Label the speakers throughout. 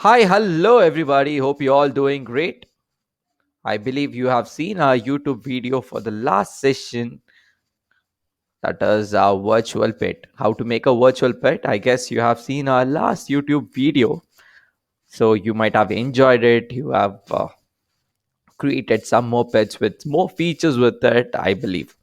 Speaker 1: Hi, hello everybody. Hope you all doing great. I believe you have seen our YouTube video for the last session, that is our virtual pet. How to make a virtual pet. I guess you have seen our last YouTube video. So you might have enjoyed it. You have created some more pets with more features with it, I believe.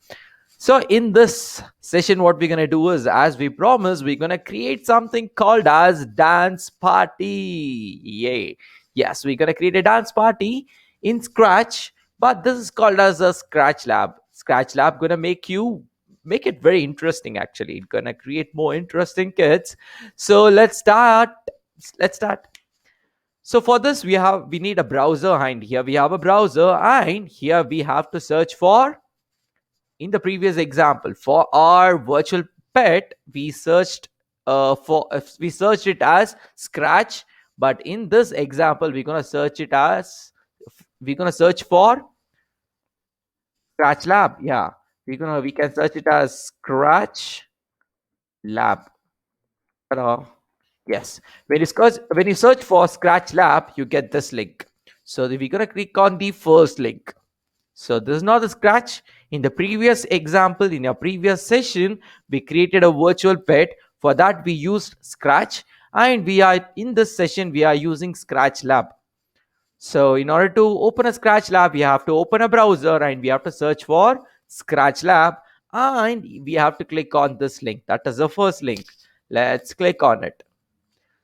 Speaker 1: So in this session, what we're gonna do is, as we promised, we're gonna create something called as dance party. Yay! Yes, we're gonna create a dance party in Scratch, but this is called as a Scratch Lab. Scratch Lab gonna make it very interesting. Actually, it's gonna create more interesting kits. So let's start. Let's start. So for this, we need a browser, and here we have a browser, and here we have to search for. In the previous example, for our virtual pet, we searched it as Scratch, but in this example, we're gonna search for Scratch Lab. Yeah, we can search it as Scratch Lab. Ta-da. Yes, when you search for Scratch Lab, you get this link. So we're gonna click on the first link. So this is not a scratch. In the previous example, in our previous session, we created a virtual pet. For that, we used Scratch, and we are in this session we are using Scratch Lab. So in order to open a Scratch Lab, we have to open a browser and we have to search for Scratch Lab, and we have to click on this link. That is the first link. Let's click on it.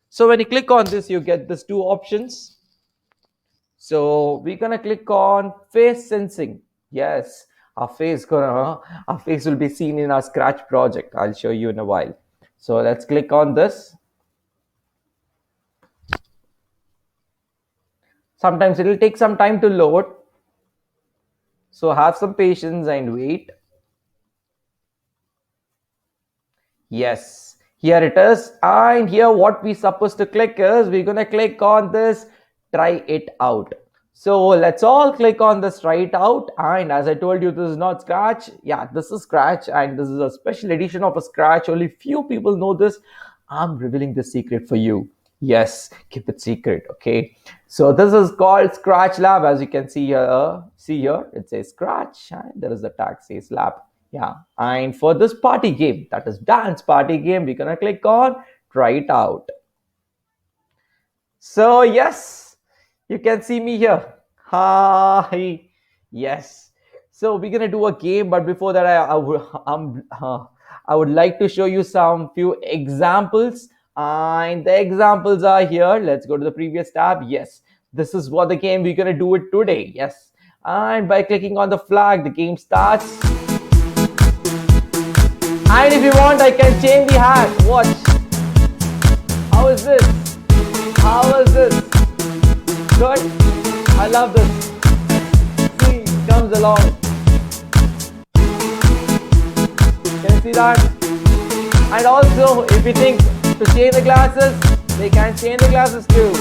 Speaker 1: So when you click on this, you get these two options. So we're gonna click on face sensing. Yes, our face will be seen in our Scratch project. I'll show you in a while. So let's click on this. Sometimes it will take some time to load. So have some patience and wait. Yes, here it is. And here what we supposed to click is, we're gonna click on this try it out. So let's all click on this try it out. And as I told you, this is not Scratch. Yeah, this is Scratch, and this is a special edition of a Scratch. Only few people know this. I'm revealing the secret for you. Yes, keep it secret. Okay. So this is called Scratch Lab. As you can see here, it says Scratch, and there is the tag says Lab. Yeah, and for this party game, that is dance party game, we're gonna click on try it out. So yes, you can see me here. Hi. Yes. So we're gonna do a game, but before that, I would like to show you some few examples, and the examples are here. Let's go to the previous tab. Yes, this is what the game we're gonna do it today. Yes, and by clicking on the flag, the game starts. And if you want, I can change the hat. Watch. How is this? How is this? Good. I love this. See, it comes along. Can you see that? And also, if you think to change the glasses, they can change the glasses too.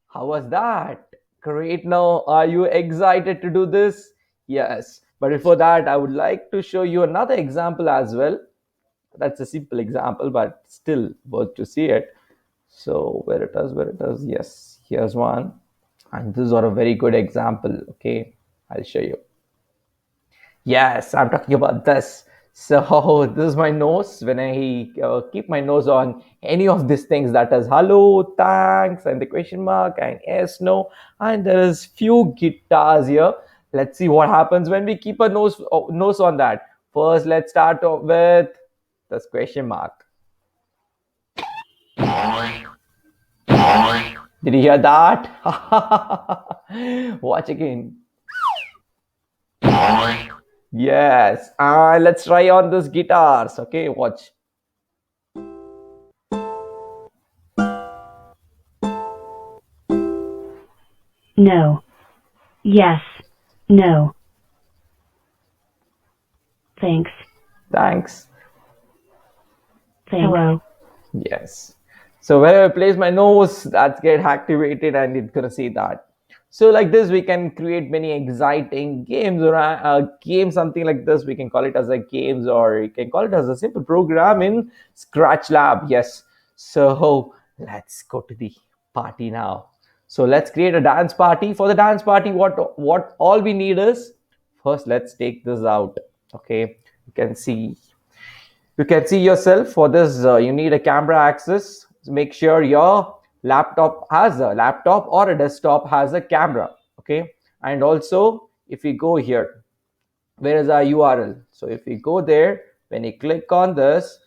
Speaker 1: How was that? Great. Now, are you excited to do this? Yes. But before that, I would like to show you another example as well. That's a simple example, but still worth to see it. So where it is, yes, here's one, and this is a very good example. Okay, I'll show you. Yes, I'm talking about this. So this is my nose. When I keep my nose on any of these things, that is hello, thanks, and the question mark, and yes, no, and there is few guitars here. Let's see what happens when we keep a nose on that. First, let's start off with this question mark. Did you hear that? Watch again. Yes. Let's try on those guitars. Okay, watch.
Speaker 2: No. Yes. No. Thanks.
Speaker 1: Thanks.
Speaker 2: Hello.
Speaker 1: Yes. So whenever I place my nose, that's get activated and it's gonna see that. So like this, we can create many exciting games or a game, something like this. We can call it as a games, or you can call it as a simple program in Scratch Lab. Yes. So let's go to the party now. So let's create a dance party. For the dance party, what all we need is, first let's take this out. Okay, you can see yourself. For this you need a camera access. Make sure your laptop or a desktop has a camera. Okay, and also if we go here, where is our URL? So if we go there, when you click on this,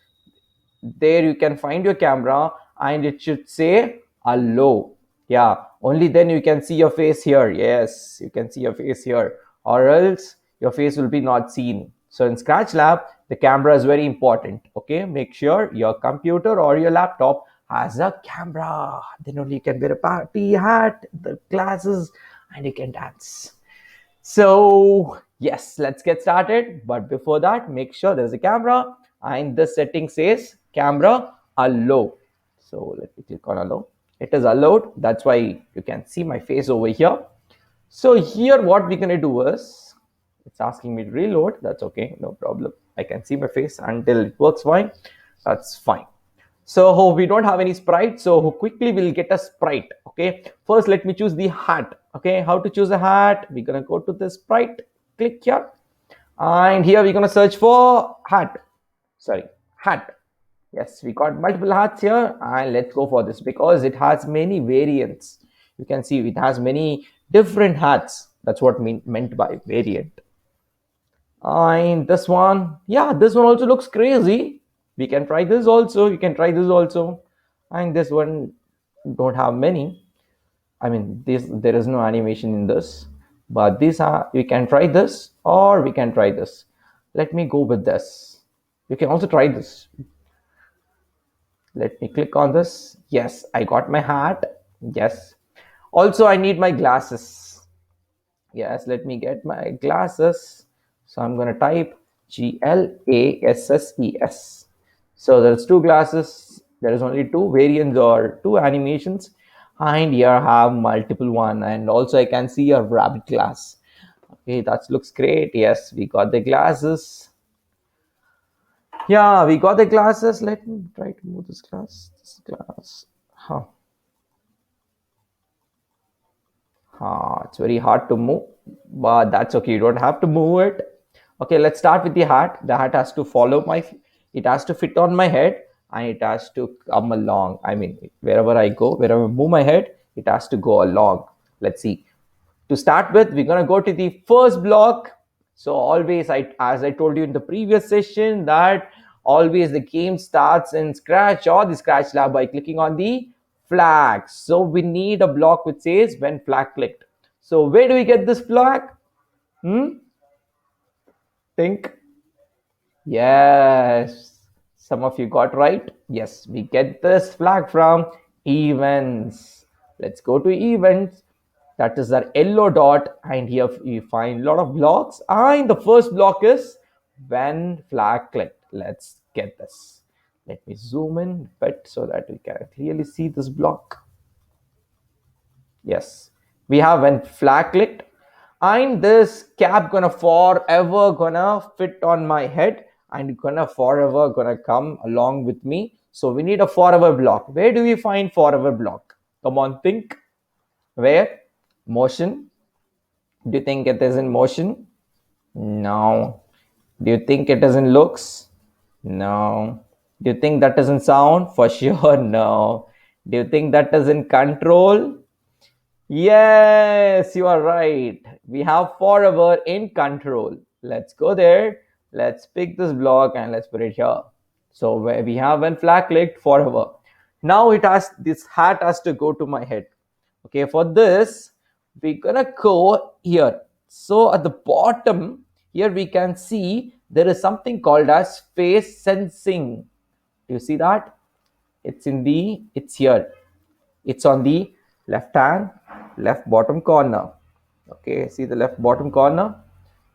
Speaker 1: there you can find your camera, and it should say hello. Yeah, only then you can see your face here. Yes, you can see your face here, or else your face will be not seen. So in Scratch Lab, the camera is very important. Okay, make sure your computer or your laptop has a camera, then only you can wear a party hat, the glasses, and you can dance. So yes, let's get started. But before that, make sure there's a camera, and the setting says camera allow. So let me click on allow. It is allowed. That's why you can see my face over here. So here what we're gonna do is, it's asking me to reload. That's okay, no problem. I can see my face until it works fine. That's fine. So we don't have any sprite, so quickly we'll get a sprite. Okay, first let me choose the hat. Okay, how to choose a hat? We're gonna go to the sprite, click here, and here we're gonna search for hat. Sorry, hat. Yes, we got multiple hats here, and let's go for this because it has many variants. You can see it has many different hats. That's what meant by variant. And this one, yeah, this one also looks crazy. We can try this also. You can try this also. And this one don't have many. I mean, this there is no animation in this. But these are, we can try this or we can try this. Let me go with this. You can also try this. Let me click on this. Yes, I got my hat. Yes. Also, I need my glasses. Yes, let me get my glasses. So I'm going to type GLASSES. So there's two glasses. There is only two variants or two animations. And here I have multiple one. And also I can see a rabbit glass. Okay, that looks great. Yes, we got the glasses. Yeah, we got the glasses. Let me try to move this glass. This glass. Huh. It's very hard to move, but that's okay. You don't have to move it. Okay, let's start with the hat. The hat has to follow it has to fit on my head, and it has to come along. I mean, wherever I go, wherever I move my head, it has to go along. Let's see. To start with, we're going to go to the first block. So always, as I told you in the previous session, that always the game starts in Scratch or the Scratch Lab by clicking on the flag. So we need a block which says when flag clicked. So where do we get this flag? Hmm? Think. Yes, some of you got right. Yes, we get this flag from events. Let's go to events. That is our yellow dot, and here we find a lot of blocks. And the first block is when flag clicked. Let's get this. Let me zoom in a bit so that we can clearly see this block. Yes, we have when flag clicked, and this cap gonna forever gonna fit on my head and gonna forever gonna come along with me. So we need a forever block. Where do we find forever block? Come on, think. Where? Motion. Do you think it is in motion? No. Do you think it is in looks? No. Do you think that is in sound? For sure, no. Do you think that is in control? Yes, you are right. We have forever in control. Let's go there. Let's pick this block and let's put it here. So where we have when flag clicked forever. Now it has, this hat has to go to my head. Okay, for this, we're gonna go here. So at the bottom here we can see there is something called as face sensing. Do you see that? It's here. It's on the left bottom corner. Okay, see the left bottom corner?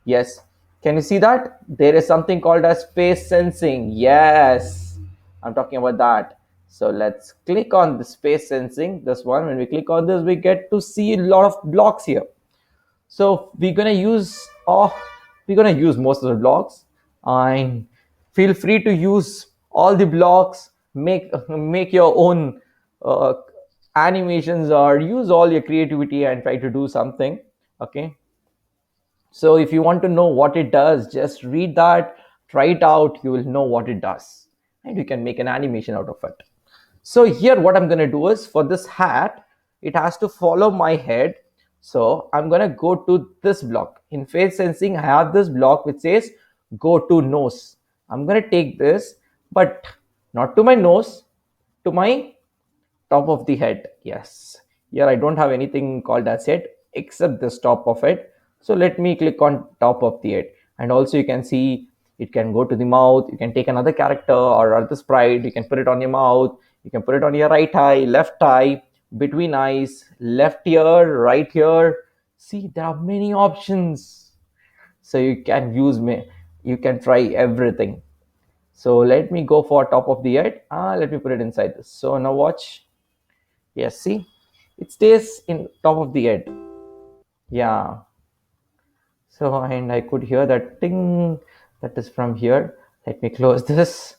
Speaker 1: Yes. Can you see that? There is something called as face sensing. Yes, I'm talking about that. So let's click on the space sensing, this one. When we click on this, we get to see a lot of blocks here. So we're gonna use most of the blocks, and feel free to use all the blocks. Make your own uh, animations, or use all your creativity and try to do something. Okay. So if you want to know what it does, just read that, try it out. You will know what it does, and you can make an animation out of it. So here what I'm going to do is, for this hat, it has to follow my head. So I'm going to go to this block. In face sensing, I have this block which says go to nose. I'm going to take this, but not to my nose, to my top of the head. Yes, here I don't have anything called as head except this top of it. So let me click on top of the head, and also you can see it can go to the mouth. You can take another character or other sprite, you can put it on your mouth, you can put it on your right eye, left eye, between eyes, left ear, right ear. See, there are many options. So you can use me, you can try everything. So let me go for top of the head. Let me put it inside this. So now watch. Yes, see, it stays in top of the head. Yeah. So, and I could hear that ting, that is from here. Let me close this.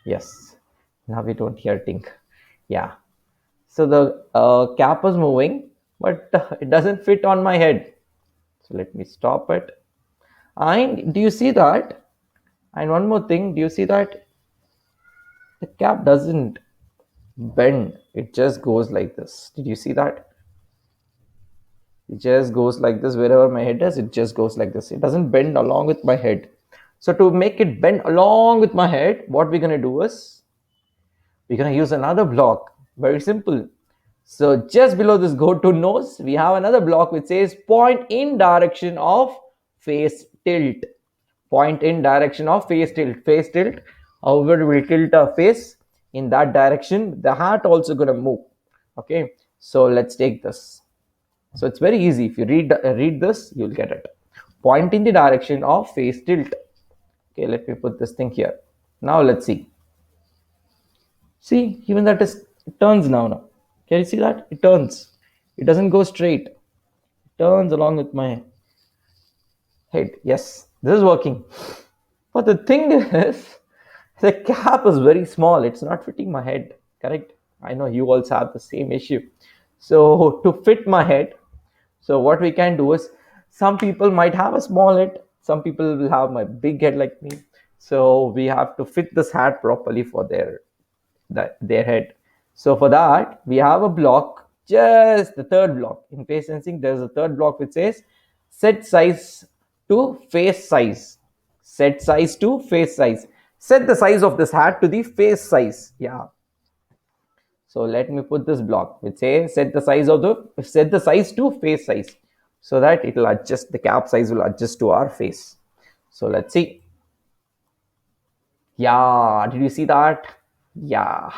Speaker 1: Yes. Now we don't hear ting. Yeah. So the cap is moving, but it doesn't fit on my head. So let me stop it. And do you see that? And one more thing, do you see that the cap doesn't bend? It just goes like this. Did you see that? It just goes like this. Wherever my head is, it just goes like this. It doesn't bend along with my head. So to make it bend along with my head, what we're going to do is we're going to use another block. Very simple. So just below this go to nose, we have another block which says point in direction of face tilt. Point in direction of face tilt. Face tilt. However, we tilt our face in that direction. The hat also going to move. Okay. So let's take this. So it's very easy. If you read this, you'll get it. Point in the direction of face tilt. Okay, let me put this thing here. Now let's see. See, even that is, it turns now. Can you see that? It turns. It doesn't go straight. It turns along with my head. Yes, this is working. But the thing is, the cap is very small. It's not fitting my head. Correct? I know you also have the same issue. So to fit my head, so what we can do is, some people might have a small head, some people will have my big head like me. So we have to fit this hat properly for their head. So for that, we have a block, just the third block. In face sensing, there's a third block which says set size to face size. Set size to face size. Set the size of this hat to the face size. Yeah. So let me put this block which says set the size to face size, so that it will adjust, the cap size will adjust to our face. So let's see. Yeah, did you see that? Yeah.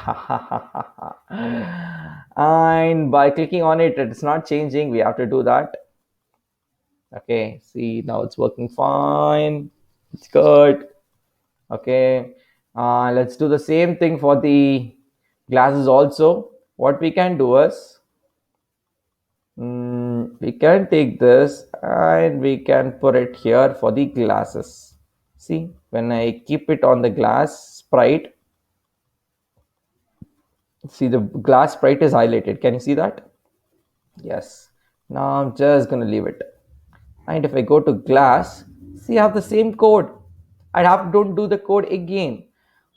Speaker 1: And by clicking on it, it's not changing. We have to do that. Okay, see, now it's working fine. It's good. Okay, let's do the same thing for the glasses also. What we can do is, we can take this and we can put it here for the glasses. See, when I keep it on the glass sprite, see, the glass sprite is highlighted. Can you see that? Yes. Now I'm just gonna leave it. And if I go to glass, see, I have the same code. I have to don't do the code again.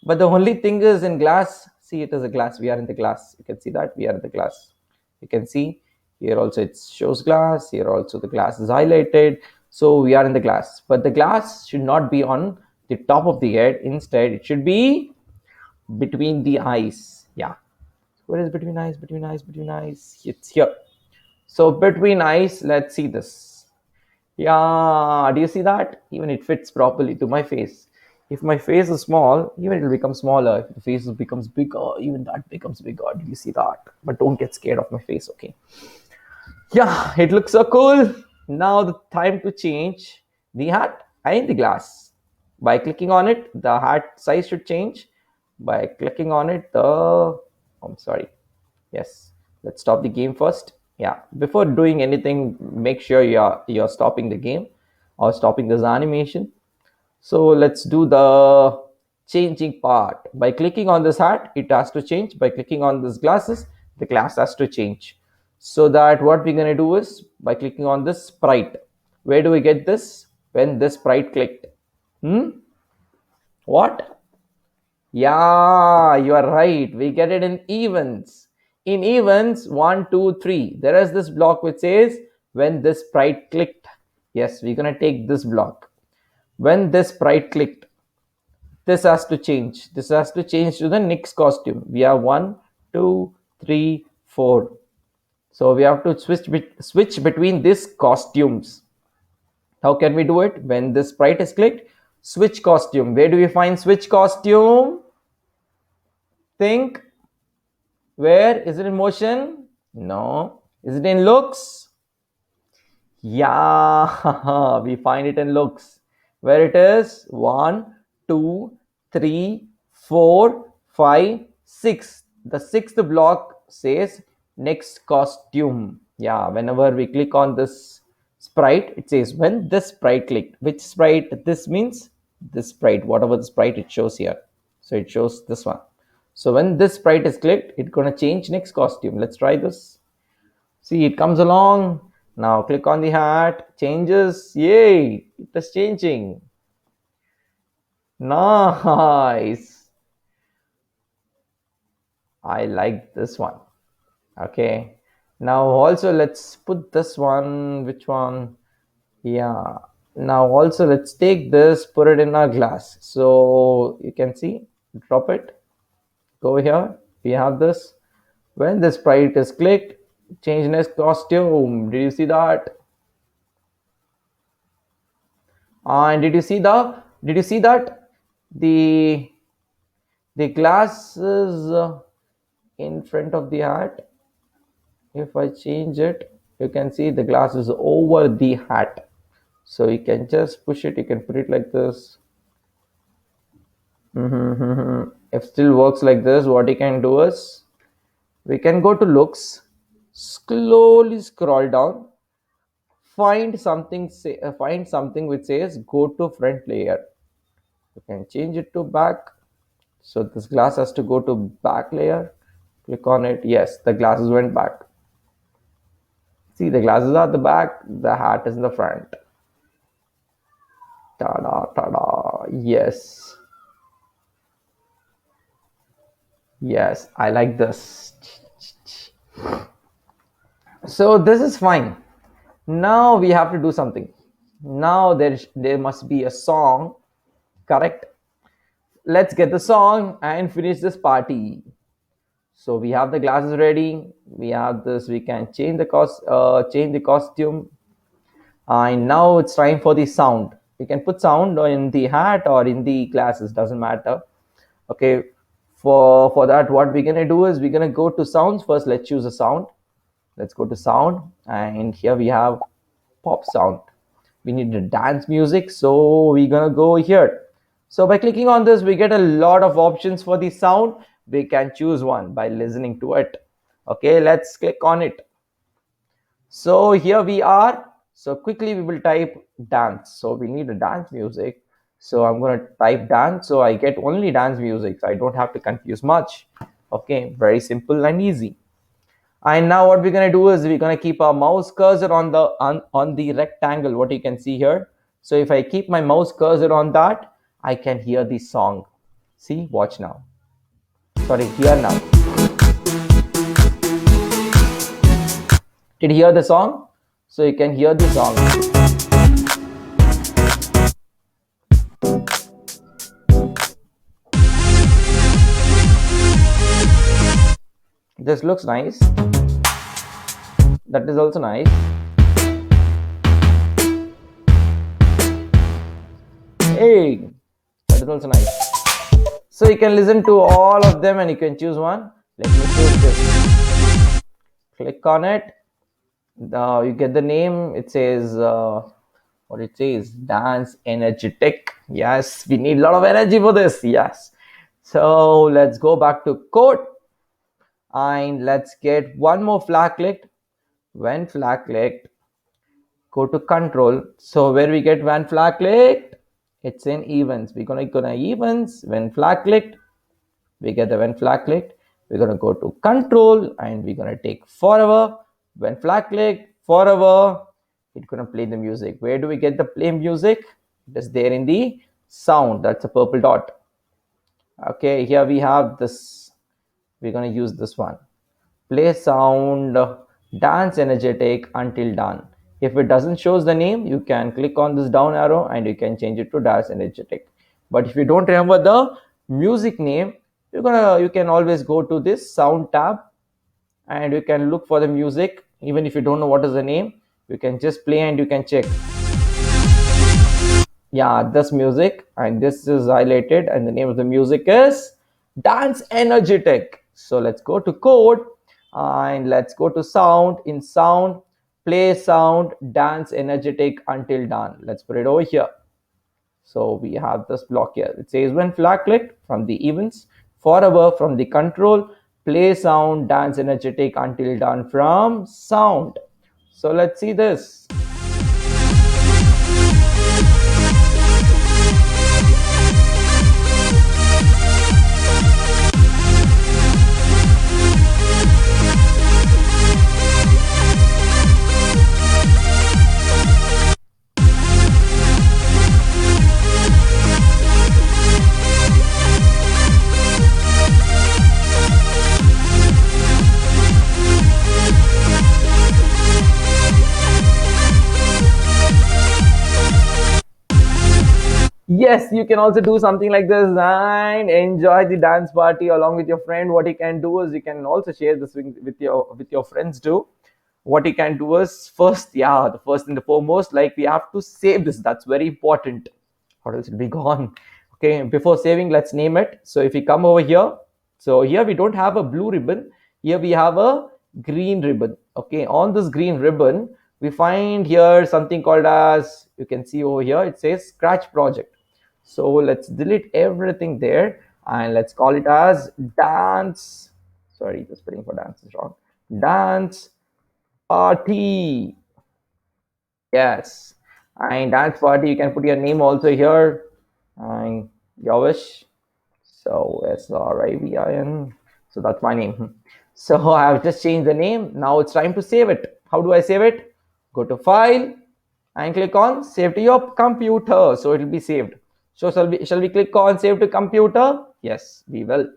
Speaker 1: But the only thing is, in glass, see, it is a glass. We are in the glass. You can see that we are in the glass. You can see here also it shows glass. Here also the glass is highlighted. So we are in the glass. But the glass should not be on the top of the head. Instead, it should be between the eyes. Yeah. Where is between eyes? Between eyes? Between eyes? It's here. So between eyes, let's see this. Yeah, do you see that? Even it fits properly to my face. If my face is small, even it will become smaller. If the face becomes bigger, even that becomes bigger. Do you see that? But don't get scared of my face, okay? Yeah, it looks so cool. Now the time to change the hat and the glass. By clicking on it, the hat size should change. By clicking on it, I'm sorry. Yes, let's stop the game first. Yeah, before doing anything, make sure you're stopping the game or stopping this animation. So let's do the changing part. By clicking on this hat, it has to change. By clicking on this glasses, the glass has to change. So that what we're gonna do is by clicking on this sprite. Where do we get this? When this sprite clicked. Hmm? What? Yeah, you are right. We get it in events. In events, one, two, three. There is this block which says when this sprite clicked. Yes, we're gonna take this block. When this sprite clicked, this has to change. This has to change to the next costume. We have one, two, three, four. So we have to switch between these costumes. How can we do it? When this sprite is clicked, switch costume. Where do we find switch costume? Think. Where? Is it in motion? No. Is it in looks? Yeah, we find it in looks. Where it is? One, two, three, four, five, six. The sixth block says next costume. Yeah, whenever we click on this sprite, it says when this sprite clicked. Which sprite? This means this sprite, whatever the sprite it shows here. So it shows this one. So when this sprite is clicked, it's gonna change next costume. Let's try this. See, it comes along. Now click on the hat, changes. Yay, it is changing. Nice. I like this one. Okay. Now also let's put this one. Which one? Yeah. Now also let's take this, put it in our glass. So you can see, drop it. Go here. We have this. When the sprite is clicked, change next costume. Did you see that? And did you see that the glass is in front of the hat? If I change it, you can see the glass is over the hat. So you can just push it. You can put it like this. If still works like this, what you can do is we can go to looks, slowly scroll down, find something which says go to front layer. You can change it to back. So this glass has to go to back layer. Click on it. Yes, the glasses went back. See, the glasses are at the back, the hat is in the front. Ta-da, ta-da. Yes. Yes, I like this. So this is fine. Now we have to do something. Now there must be a song, correct? Let's get the song and finish this party. So we have the glasses ready. We have this. We can change the costume. And now it's time for the sound. You can put sound in the hat or in the glasses. Doesn't matter. Okay. For that, what we're gonna do is we're gonna go to sounds first. Let's choose a sound. Let's go to sound, and here we have pop sound. We need a dance music, so we're gonna go here. So by clicking on this, we get a lot of options for the sound. We can choose one by listening to it. Okay, let's click on it. So here we are. So quickly we will type dance. So we need a dance music. So I'm going to type dance. So I get only dance music. So I don't have to confuse much. Okay, very simple and easy. And now what we're going to do is we're going to keep our mouse cursor on the rectangle, what you can see here. So if I keep my mouse cursor on that, I can hear the song. See, watch now. Sorry, hear now. Did you hear the song? So you can hear the song. This looks nice. That is also nice. Hey, that is also nice. So you can listen to all of them and you can choose one. Let me choose this. Click on it. You get the name. It says what it says, dance energetic. Yes, we need a lot of energy for this. Yes. So let's go back to code and let's get one more flag clicked. When flag clicked, go to control. So where we get when flag clicked, it's in events. We're gonna go to events. When flag clicked, we get the when flag clicked. We're gonna go to control and we're gonna take forever. When flag clicked, forever, it's gonna play the music. Where do we get the play music? It is there in the sound. That's a purple dot. Okay, here we have this. We're gonna use this one. Play sound, dance energetic until done. If it doesn't shows the name, you can click on this down arrow and you can change it to dance energetic. But if you don't remember the music name, you can always go to this sound tab and you can look for the music. Even if you don't know what is the name, you can just play and you can check. Yeah, this music, and this is highlighted, and the name of the music is Dance Energetic. So let's go to code and let's go to sound. In sound, play sound, dance energetic until done. Let's put it over here. So we have this block here. It says when flag clicked from the events, forever from the control, play sound, dance energetic until done from sound. So let's see this. Yes, you can also do something like this and enjoy the dance party along with your friend. What you can do is you can also share this with your friends too. What you can do is first, yeah, the first and the foremost, like we have to save this. That's very important, or else it'll be gone. Okay, before saving, let's name it. So if we come over here, so here we don't have a blue ribbon. Here we have a green ribbon. Okay, on this green ribbon, we find here something called as, you can see over here, it says scratch project. So let's delete everything there and let's call it as dance. Sorry, the spelling for dance is wrong. Dance party. Yes. And dance party, you can put your name also here and your wish. So SRIVIN. So that's my name. So I've just changed the name. Now it's time to save it. How do I save it? Go to file and click on save to your computer. So it will be saved. So shall we click on save to computer? Yes, we will.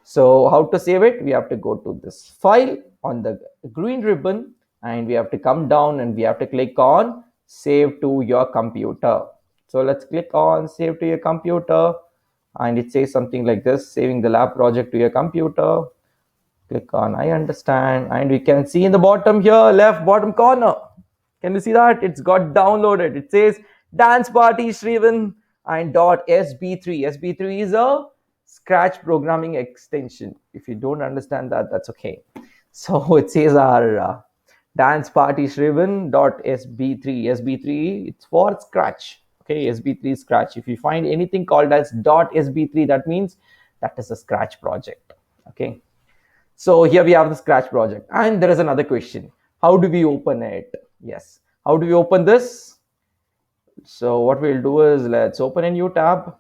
Speaker 1: So how to save it? We have to go to this file on the green ribbon and we have to come down and we have to click on save to your computer. So let's click on save to your computer and it says something like this, saving the lab project to your computer. Click on I understand and we can see in the bottom here, left bottom corner. Can you see that? It's got downloaded. It says dance party Shrivan and .sb3. SB3 is a Scratch programming extension. If you don't understand that, that's okay. So it says our dance party Shrivan.sb3. SB3, it's for Scratch. Okay, SB3 Scratch. If you find anything called as .sb3, that means that is a Scratch project. Okay. So here we have the Scratch project. And there is another question. How do we open it? Yes. How do we open this? So what we'll do is let's open a new tab.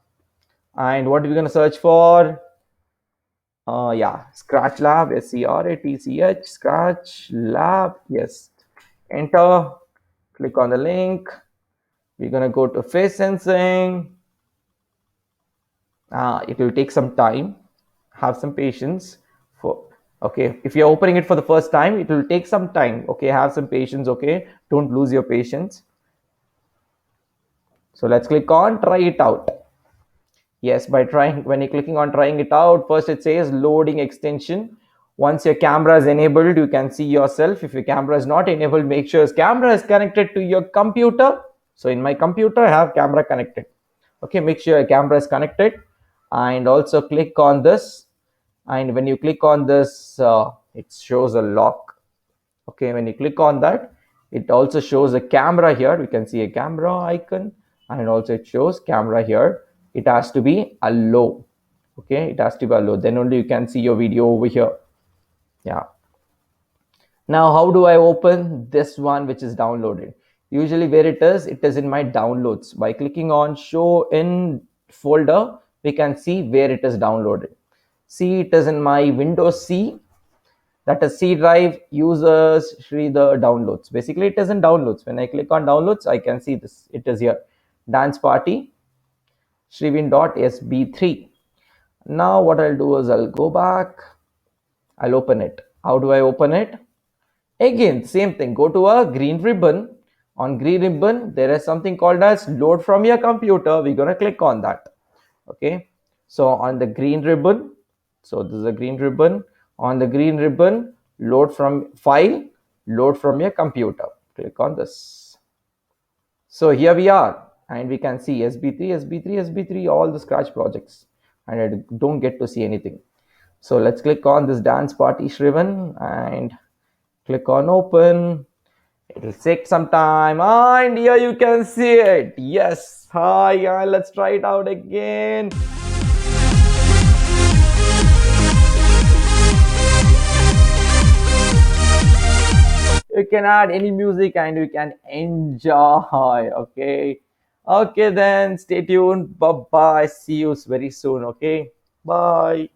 Speaker 1: And what are we going to search for? Yeah, Scratch Lab, SCRATCH, Scratch Lab. Yes. Enter. Click on the link. We're going to go to face sensing. It will take some time. Have some patience. Okay, if you're opening it for the first time, it will take some time. Okay, have some patience. Okay, don't lose your patience. So let's click on try it out. Yes, by trying, when you're clicking on trying it out, first it says loading extension. Once your camera is enabled, you can see yourself. If your camera is not enabled, make sure your camera is connected to your computer. So in my computer, I have camera connected. Okay, make sure your camera is connected and also click on this. And when you click on this, it shows a lock. Okay, when you click on that, it also shows a camera here. We can see a camera icon and also it shows camera here. It has to be a low. Okay, it has to be allowed, then only you can see your video over here. Yeah. Now how do I open this one which is downloaded? Usually where it is in my downloads. By clicking on show in folder, we can see where it is downloaded. See, it is in my Windows C, that is C drive, users, Shri the downloads. Basically it is in downloads. When I click on downloads, I can see this, it is here, dance party shrivin.sb3. Now what I'll do is I'll go back, I'll open it. How do I open it? Again, same thing. Go to a green ribbon. On green ribbon, there is something called as load from your computer. We're going to click on that. Okay. So on the green ribbon, so this is a green ribbon. On the green ribbon, load from file, load from your computer. Click on this. So here we are, and we can see SB3, SB3, SB3, all the scratch projects, and I don't get to see anything. So let's click on this dance party Shriven and click on open. It'll take some time, and here you can see it. Yes. Hi, yeah, let's try it out again. You can add any music and you can enjoy. Okay. Okay, then stay tuned. Bye bye. See you very soon. Okay. Bye.